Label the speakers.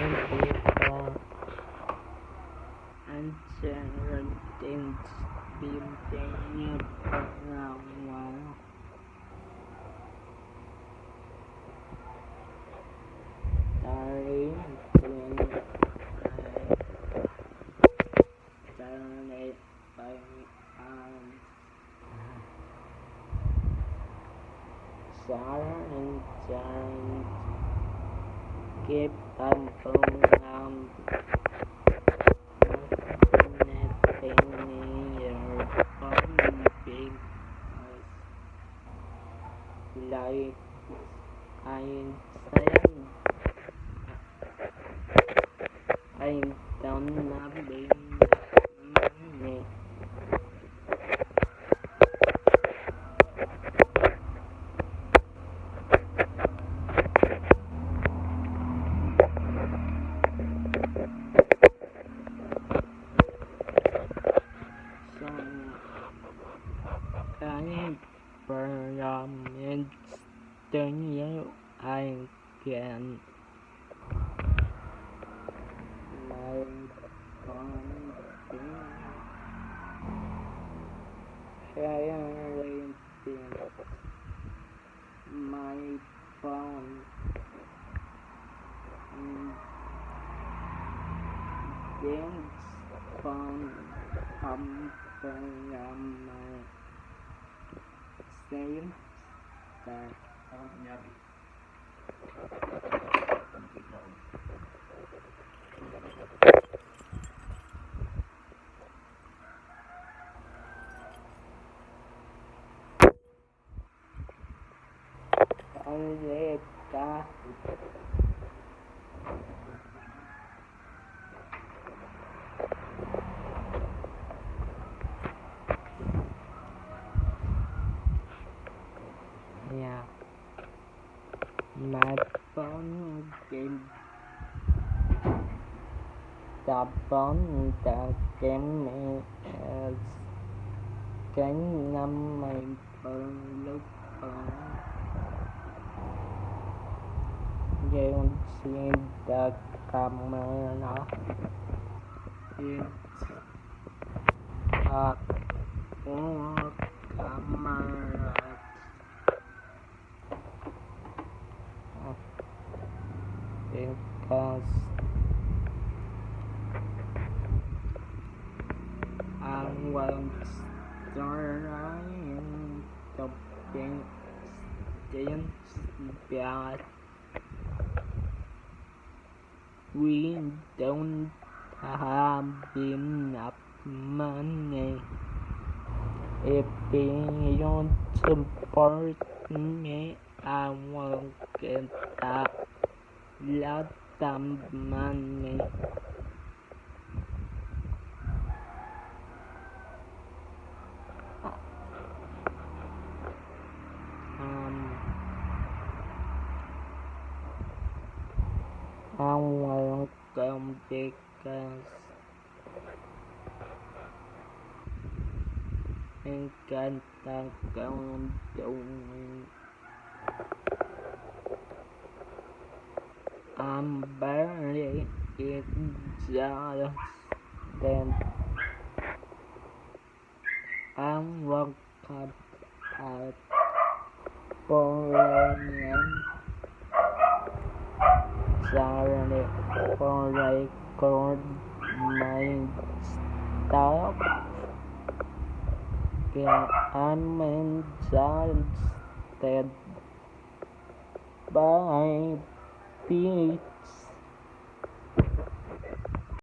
Speaker 1: before and things building around Sarah and John keep on nothing near on big like I said I don't have big money. So I promise to you I can my confidence sharing my phone dance phone from my same that only got yeah my phone game the phone that gave me is cái năm mày phần lúc game xin the camera is a camera because I was trying to dance but we don't have enough money. If you support me, I will get a lot of money. I will come because I can't come to me. I'm very exhausted. I woke up at 4 a.m. Saturday for record my stuff. Yeah, I'm exhausted by